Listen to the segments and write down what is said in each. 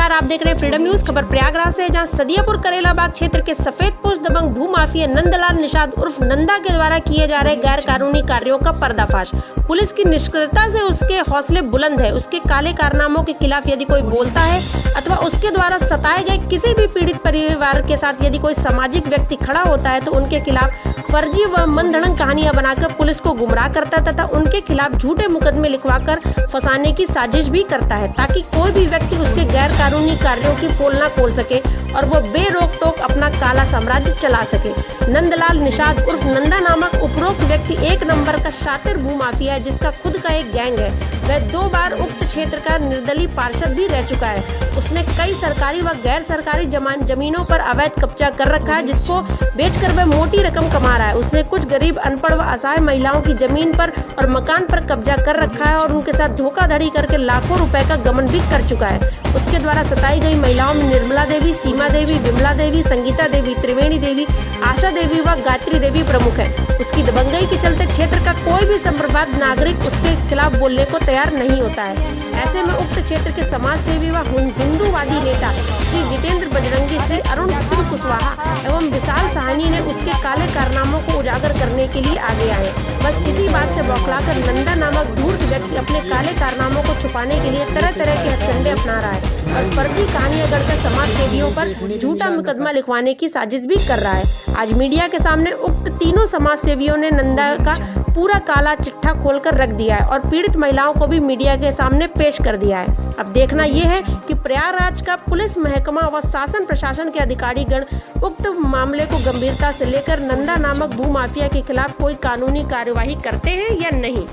नमस्कार, आप देख रहे हैं फ्रीडम न्यूज। खबर प्रयागराज से, जहां सदियापुर करेला बाग क्षेत्र के सफेदपोश दबंग भूमाफिया नंदलाल निषाद उर्फ नंदा के द्वारा किए जा रहे गैर कानूनी कार्यों का पर्दाफाश। पुलिस की निष्क्रियता से उसके हौसले बुलंद है। उसके काले कारनामों के खिलाफ यदि कोई बोलता है अथवा उसके द्वारा सताए गए किसी भी पीड़ित परिवार के साथ यदि कोई सामाजिक व्यक्ति खड़ा होता है तो उनके खिलाफ फर्जी व मनगढ़ंत कहानियां बनाकर पुलिस को गुमराह करता तथा उनके खिलाफ झूठे मुकदमे लिखवाकर फंसाने की साजिश भी करता है, ताकि कोई भी व्यक्ति उसके गैर कानूनी कार्यों की पोल न खोल सके और वो बेरोक टोक अपना काला साम्राज्य चला सके। नंदलाल निषाद उर्फ नंदा नामक उपरोक्त व्यक्ति एक नंबर का शातिर भूमाफिया है, जिसका खुद का एक गैंग है। वह 2 बार उक्त क्षेत्र का निर्दलीय पार्षद भी रह चुका है। उसने कई सरकारी व गैर सरकारी जमीनों पर अवैध कब्जा कर रखा है, जिसको बेचकर वह मोटी रकम कमा रहा है। उसने कुछ गरीब, अनपढ़ व असहाय महिलाओं की जमीन पर और मकान पर कब्जा कर रखा है और उनके साथ धोखाधड़ी करके लाखों रुपए का गबन भी कर चुका है। उसके द्वारा सताई गई महिलाओं में निर्मला देवी, सीमा देवी, विमला देवी, संगीता देवी, त्रिवेणी देवी, आशा देवी व गायत्री देवी प्रमुख है। उसकी दबंगई के चलते क्षेत्र का कोई भी संप्रदाय नागरिक उसके खिलाफ बोलने को तैयार नहीं होता है। ऐसे में उक्त क्षेत्र के समाज सेवी व हिंदूवादी नेता श्री जितेंद्र बजरंगी, श्री अरुण सिंह कुशवाहा एवं विशाल साहनी ने उसके काले कारनामों को उजागर करने के लिए आगे आए। बस इसी बात से बौखलाकर नंदा नामक धूर्त व्यक्ति अपने काले कारनामों को छुपाने के लिए तरह तरह के हथकंडे अपना रहा है और फर्जी कहानियां गढ़कर समाज सेवियों पर झूठा मुकदमा लिखवाने की साजिश भी कर रहा है। आज मीडिया के सामने उक्त तीनों समाज सेवियों ने नंदा का पूरा काला चिट्ठा खोलकर रख दिया है और पीड़ित महिलाओं को भी मीडिया के सामने पेश कर दिया है। अब देखना यह है कि प्रयागराज का पुलिस महकमा व शासन प्रशासन के अधिकारीगण उक्त मामले को गंभीरता से लेकर नंदा नामक भूमाफिया के खिलाफ कोई कानूनी कार्यवाही करते हैं या नहीं।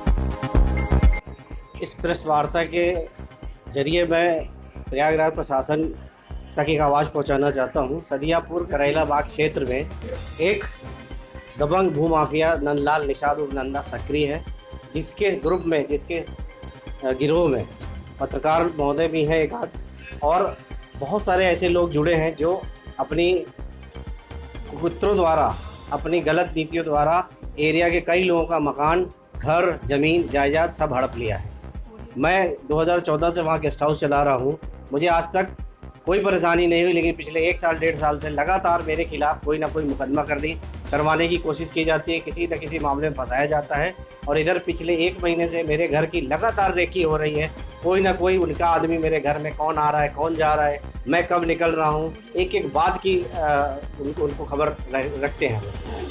इस प्रेस वार्ता के जरिए मैं प्रयागराज प्रशासन तक एक आवाज़ पहुंचाना चाहता हूं। सदियापुर करेला बाग क्षेत्र में एक दबंग भूमाफिया नंदलाल निषाद उर्फ नंदा सक्रिय है, जिसके ग्रुप में, जिसके गिरोह में पत्रकार महोदय भी हैं एक आध, और बहुत सारे ऐसे लोग जुड़े हैं जो अपनी कुत्रों द्वारा, अपनी गलत नीतियों द्वारा एरिया के कई लोगों का मकान, घर, ज़मीन, जायदाद सब हड़प लिया है। मैं 2014 से वहाँ गेस्ट हाउस चला रहा हूँ। मुझे आज तक कोई परेशानी नहीं हुई, लेकिन पिछले 1 साल 1.5 साल से लगातार मेरे खिलाफ कोई ना कोई मुकदमा करवाने की कोशिश की जाती है, किसी न किसी मामले में फंसाया जाता है। और इधर पिछले 1 महीने से मेरे घर की लगातार रेकी हो रही है। कोई ना कोई उनका आदमी मेरे घर में कौन आ रहा है, कौन जा रहा है, मैं कब निकल रहा हूँ, एक एक बात की उनको खबर रखते हैं।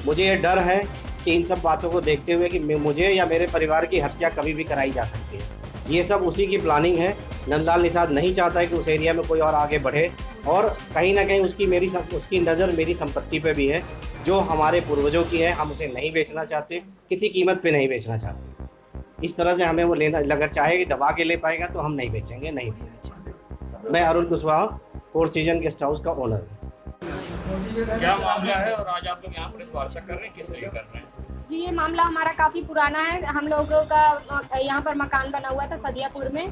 मुझे ये डर है कि इन सब बातों को देखते हुए कि मुझे या मेरे परिवार की हत्या कभी भी कराई जा सकती है। ये सब उसी की प्लानिंग है। नंदलाल निषाद नहीं चाहता है कि उस एरिया में कोई और आगे बढ़े, और कहीं ना कहीं उसकी नज़र मेरी संपत्ति पे भी है, जो हमारे पूर्वजों की है। हम उसे नहीं बेचना चाहते, किसी कीमत पे नहीं बेचना चाहते। इस तरह से हमें वो लेना, अगर चाहे कि दबा के ले पाएगा तो हम नहीं बेचेंगे, नहीं देंगे। मैं Arun Kushwaha, 4 season guest house का ओनर हूँ। क्या मामला है और आज आप लोग यहाँ पुलिस वार्ता कर रहे हैं, किस लिए कर रहे हैं? जी, ये मामला हमारा काफ़ी पुराना है। हम लोगों का यहाँ पर मकान बना हुआ था सदियापुर में।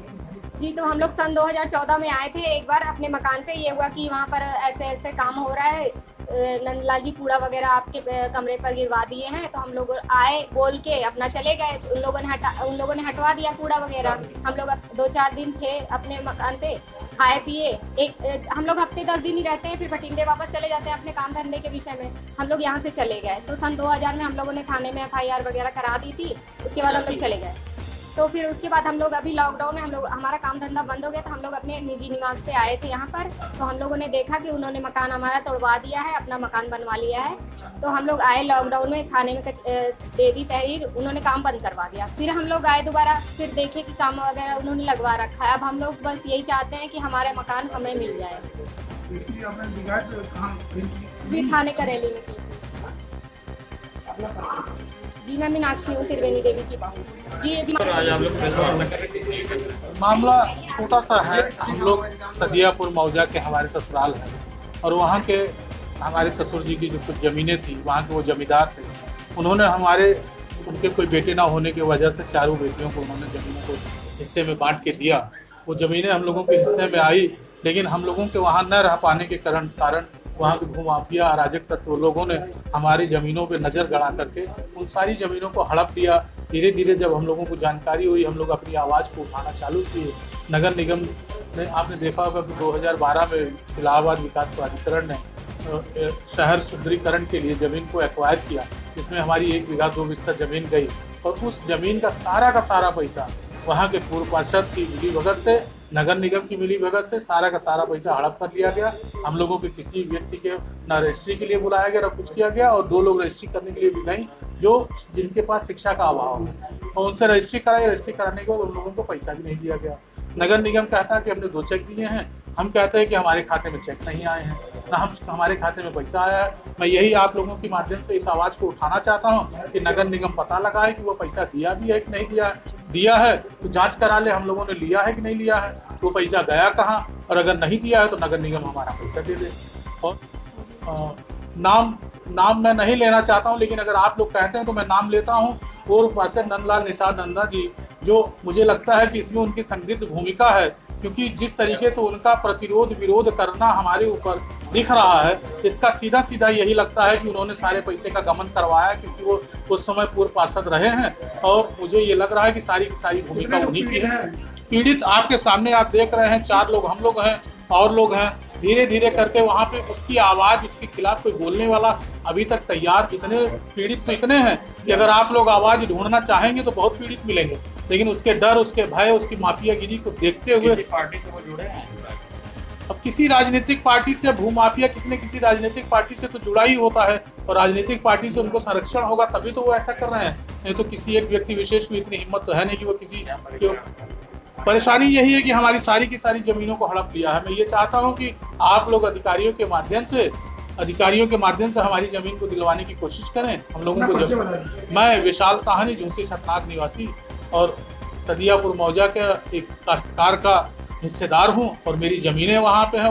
जी, तो हम लोग सन 2014 में आए थे एक बार अपने मकान पे। ये हुआ कि वहाँ पर ऐसे ऐसे काम हो रहा है, नंदलाल जी कूड़ा वगैरह आपके कमरे पर गिरवा दिए हैं। तो हम लोग आए, बोल के अपना चले गए। उन लोगों ने हटवा दिया कूड़ा वगैरह। हम लोग 2-4 दिन थे अपने मकान पे, खाए पिए। हम लोग हफ्ते 10 दिन ही रहते हैं, फिर भटिंडे वापस चले जाते हैं अपने काम धंधे के विषय में। हम लोग यहाँ से चले गए। तो सन 2000 में हम लोगों ने थाने में FIR वगैरह करा दी थी। उसके बाद हम लोग चले गए। तो फिर उसके बाद हम लोग अभी लॉकडाउन में हमारा काम धंधा बंद हो गया, तो हम लोग अपने निजी निवास पे आए थे यहाँ पर। तो हम लोगों ने देखा कि उन्होंने मकान हमारा तोड़वा दिया है, अपना मकान बनवा लिया है। तो हम लोग आए लॉकडाउन में, थाने में दे दी तहरीर, उन्होंने काम बंद करवा दिया। फिर हम लोग आए दोबारा, फिर देखे कि काम वगैरह उन्होंने लगवा रखा है। अब हम लोग बस यही चाहते हैं कि हमारे मकान हमें मिल जाए। जी, थाने करेली में की। जी, मैं मीनाक्षी हूँ, त्रिवेणी देवी की बहू। जी, आज आप लोग प्रेस वार्ता कर रहे हैं, किस लिए कर रहे हैं? मामला छोटा सा है। हम लोग सदियापुर मौजा के हमारे ससुराल हैं और वहाँ के हमारे ससुर जी की जो कुछ ज़मीनें थी, वहाँ के वो जमींदार थे। उन्होंने उनके कोई बेटे ना होने की वजह से 4 बेटियों को उन्होंने ज़मीनों को हिस्से में बांट के दिया। वो ज़मीनें हम लोगों के हिस्से में आई, लेकिन हम लोगों के वहाँ न रह पाने के कारण वहाँ के भूमाफिया अराजक तत्व लोगों ने हमारी ज़मीनों पे नज़र गड़ा करके उन सारी ज़मीनों को हड़प लिया। धीरे धीरे जब हम लोगों को जानकारी हुई, हम लोग अपनी आवाज़ को उठाना चालू किए। नगर निगम आपने देखा होगा कि 2012 में इलाहाबाद विकास प्राधिकरण ने शहर सुंदरीकरण के लिए ज़मीन को एक्वायर किया, जिसमें हमारी 1 बीघा 2 बिस्ता ज़मीन गई और उस ज़मीन का सारा पैसा वहाँ के पूर्व पार्षद की मिलीभगत से, नगर निगम की मिलीभगत से सारा पैसा हड़प कर लिया गया। हम लोगों के किसी व्यक्ति के ना रजिस्ट्री के लिए बुलाया गया, ना कुछ किया गया, और 2 लोग रजिस्ट्री करने के लिए भी गई जो जिनके पास शिक्षा का अभाव है, और उनसे रजिस्ट्री कराई। रजिस्ट्री कराने के बाद उन लोगों को पैसा भी नहीं दिया गया। नगर निगम कहता है कि हमने 2 चेक दिए हैं, हम कहते हैं कि हमारे खाते में चेक नहीं आए हैं, ना हमारे खाते में पैसा आया है। मैं यही आप लोगों के माध्यम से इस आवाज़ को उठाना चाहता हूं कि नगर निगम पता लगाए कि वो पैसा दिया भी है कि नहीं दिया है। दिया है तो जांच करा ले, हम लोगों ने लिया है कि नहीं लिया है, वो पैसा गया कहाँ, और अगर नहीं दिया है तो नगर निगम हमारा पैसा दे दे। और नाम मैं नहीं लेना चाहता हूं, लेकिन अगर आप लोग कहते हैं तो मैं नाम लेता हूं। पूर्व पार्षद नंदलाल निषाद नंदा जी, जो मुझे लगता है कि इसमें उनकी संदिग्ध भूमिका है, क्योंकि जिस तरीके से उनका प्रतिरोध विरोध करना हमारे ऊपर दिख रहा है, इसका सीधा यही लगता है कि उन्होंने सारे पैसे का गमन करवाया, क्योंकि वो उस समय पूर्व पार्षद रहे हैं। और मुझे ये लग रहा है कि सारी की सारी भूमिका उन्हीं की है। पीड़ित आपके सामने आप देख रहे हैं, 4 लोग हम लोग हैं और लोग हैं। धीरे करके वहाँ पे उसकी आवाज़, उसके खिलाफ कोई बोलने वाला अभी तक तैयार, इतने पीड़ित तो इतने हैं कि अगर आप लोग आवाज़ ढूंढना चाहेंगे तो बहुत पीड़ित मिलेंगे, लेकिन उसके डर, उसके भय, उसकी माफियागिरी को देखते हुए किसी पार्टी से वो जुड़े हैं? अब किसी राजनीतिक पार्टी से भूमाफिया किसी न किसी राजनीतिक पार्टी से तो जुड़ा ही होता है, और राजनीतिक पार्टी से उनको संरक्षण होगा तभी तो वो ऐसा कर रहे हैं, नहीं तो किसी एक व्यक्ति विशेष में इतनी हिम्मत तो है नहीं कि वो किसी। परेशानी यही है कि हमारी सारी की सारी जमीनों को हड़प लिया है। मैं ये चाहता हूँ कि आप लोग अधिकारियों के माध्यम से हमारी जमीन को दिलवाने की कोशिश करें। हम लोगों को मैं विशाल साहनी, झुंसी छतनाग निवासी और सदियापुर मौजा के एक काश्तकार का हिस्सेदार हूँ, और मेरी ज़मीनें वहाँ पे हैं।